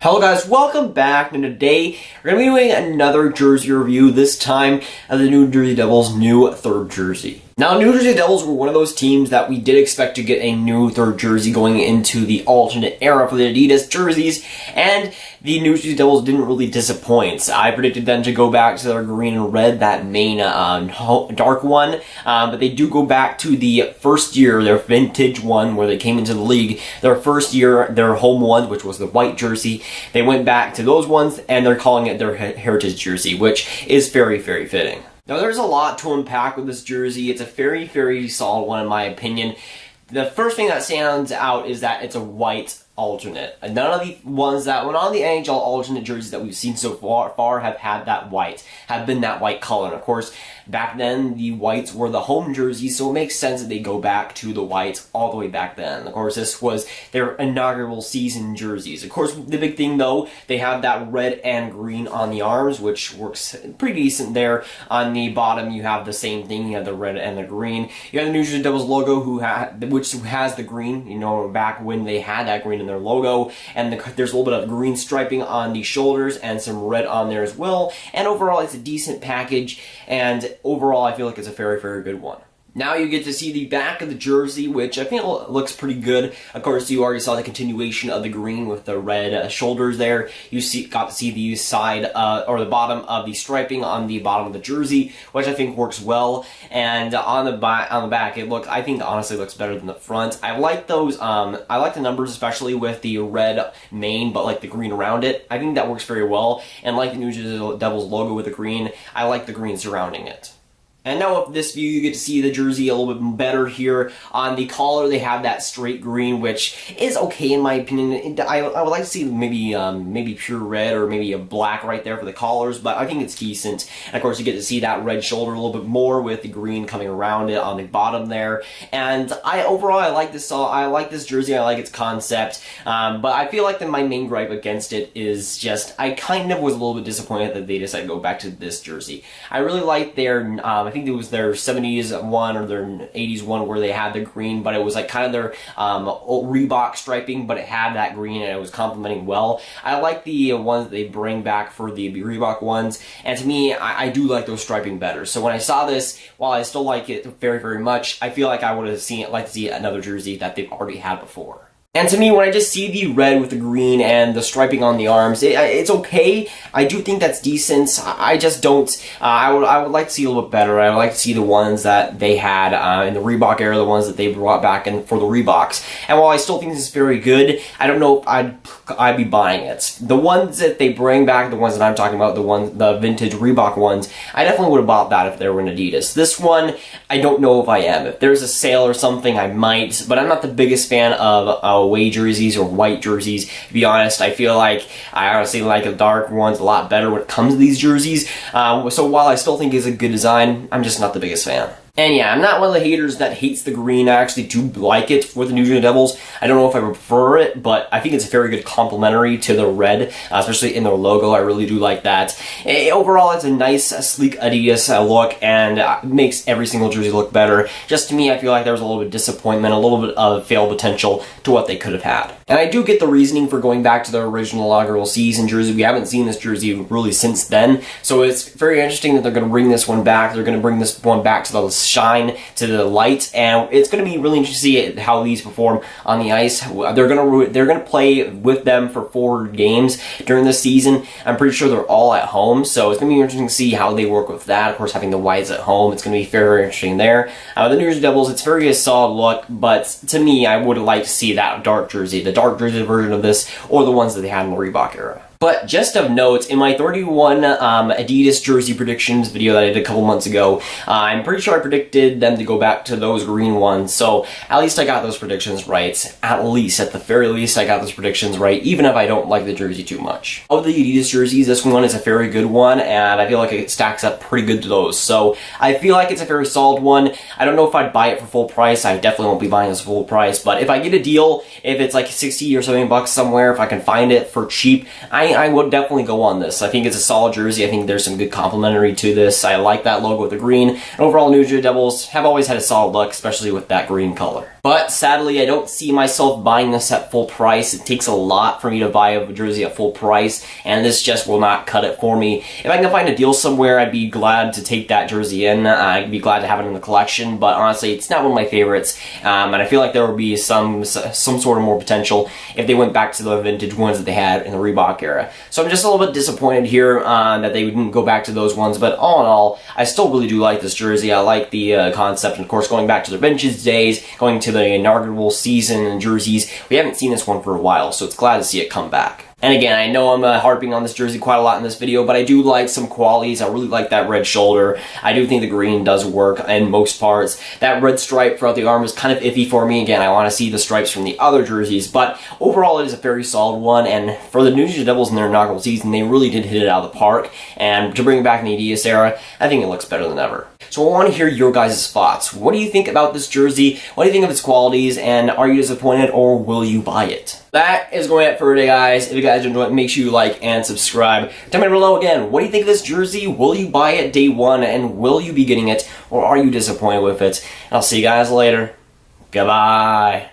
Hello guys, welcome back, and today we're going to be doing another jersey review, this time of the New Jersey Devils' new third jersey. Now, New Jersey Devils were one of those teams that we did expect to get a new third jersey going into the alternate era for the Adidas jerseys, and the New Jersey Devils didn't really disappoint. I predicted them to go back to their green and red, that main dark one, but they do go back to the first year, their vintage one, where they came into the league. Their first year, their home one, which was the white jersey, they went back to those ones, and they're calling it their heritage jersey, which is very, very fitting. Now, there's a lot to unpack with this jersey. It's a very, very solid one in my opinion. The first thing that stands out is that it's a white alternate. None of the ones that went on the NHL alternate jerseys that we've seen so far have had that white, have been that white color. And of course, back then the whites were the home jerseys, so it makes sense that they go back to the whites all the way back then. Of course, this was their inaugural season jerseys. Of course, the big thing though, they have that red and green on the arms, which works pretty decent there. On the bottom, you have the same thing. You have the red and the green. You have the New Jersey Devils logo, which has the green. You know, back when they had that green in their logo, and there's a little bit of green striping on the shoulders and some red on there as well. And overall, it's a decent package, and overall, I feel like it's a very, very good one. Now you get to see the back of the jersey, which I think looks pretty good. Of course, you already saw the continuation of the green with the red shoulders there. You got to see the side or the bottom of the striping on the bottom of the jersey, which I think works well. And on the back, I think honestly looks better than the front. I like those. I like the numbers, especially with the red main, but like the green around it. I think that works very well. And like the New Jersey Devils logo with the green, I like the green surrounding it. And now with this view, you get to see the jersey a little bit better here. On the collar, they have that straight green, which is okay in my opinion. I would like to see maybe pure red or maybe a black right there for the collars, but I think it's decent. And of course, you get to see that red shoulder a little bit more with the green coming around it on the bottom there. And overall, I like this. I like this jersey. I like its concept. But I feel like my main gripe against it is just I kind of was a little bit disappointed that they decided to go back to this jersey. I really like their I think it was their 70s one or their 80s one where they had the green, but it was like kind of their Reebok striping, but it had that green and it was complementing well. I like the ones that they bring back for the Reebok ones, and to me, I do like those striping better. So when I saw this, while I still like it very, very much, I feel like I would have liked to see another jersey that they've already had before. And to me, when I just see the red with the green and the striping on the arms, it's okay. I do think that's decent. I just don't. I would like to see a little bit better. I would like to see the ones that they had in the Reebok era, the ones that they brought back in for the Reeboks. And while I still think this is very good, I don't know if I'd be buying it. The ones that they bring back, the ones that I'm talking about, the vintage Reebok ones, I definitely would have bought that if they were in Adidas. This one, I don't know if I am. If there's a sale or something, I might, but I'm not the biggest fan of away jerseys or white jerseys. To be honest, I feel like I honestly like the dark ones a lot better when it comes to these jerseys. So while I still think it's a good design, I'm just not the biggest fan. And yeah, I'm not one of the haters that hates the green. I actually do like it for the New Jersey Devils. I don't know if I prefer it, but I think it's a very good complementary to the red, especially in their logo. I really do like that. Overall, it's a nice, sleek Adidas look, and makes every single jersey look better. Just to me, I feel like there was a little bit of disappointment, a little bit of failed potential to what they could have had. And I do get the reasoning for going back to their original inaugural season jersey. We haven't seen this jersey really since then, so it's very interesting that they're going to bring this one back. They're going to bring this one back to the shine, to the light, and it's going to be really interesting to see how these perform on the ice. They're going to play with them for 4 games during this season. I'm pretty sure they're all at home, so it's going to be interesting to see how they work with that. Of course, having the whites at home, it's going to be very, very interesting there. The New Jersey Devils, it's very a solid look, but to me, I would like to see that dark jersey, the dark jersey version of this, or the ones that they had in the Reebok era. But just of note, in my 31 Adidas jersey predictions video that I did a couple months ago, I'm pretty sure I predicted them to go back to those green ones. So at least I got those predictions right. At the very least, I got those predictions right, even if I don't like the jersey too much. Of the Adidas jerseys, this one is a very good one, and I feel like it stacks up pretty good to those. So I feel like it's a very solid one. I don't know if I'd buy it for full price. I definitely won't be buying this full price, but if I get a deal, if it's like 60 or something bucks somewhere, if I can find it for cheap, I money, I would definitely go on this. I think it's a solid jersey. I think there's some good complementary to this. I like that logo with the green. And overall, New Jersey Devils have always had a solid look, especially with that green color. But sadly, I don't see myself buying this at full price. It takes a lot for me to buy a jersey at full price, and this just will not cut it for me. If I can find a deal somewhere, I'd be glad to take that jersey in. I'd be glad to have it in the collection, but honestly, it's not one of my favorites, and I feel like there would be some sort of more potential if they went back to the vintage ones that they had in the Reebok era. So I'm just a little bit disappointed here that they didn't go back to those ones, but all in all, I still really do like this jersey. I like the concept, and of course, going back to the vintage days, going to the inaugural season and jerseys, we haven't seen this one for a while, so it's glad to see it come back. And again, I know I'm harping on this jersey quite a lot in this video, but I do like some qualities. I really like that red shoulder. I do think the green does work in most parts. That red stripe throughout the arm is kind of iffy for me. Again, I want to see the stripes from the other jerseys, but overall it is a very solid one, and for the New Jersey Devils in their inaugural season, they really did hit it out of the park, and to bring it back in the Adidas era, I think it looks better than ever. So I want to hear your guys' thoughts. What do you think about this jersey? What do you think of its qualities, and are you disappointed, or will you buy it? That is going to be it for today, guys. If you guys enjoyed it, make sure you like and subscribe. Tell me below again, what do you think of this jersey? Will you buy it day one, and will you be getting it, or are you disappointed with it? I'll see you guys later. Goodbye.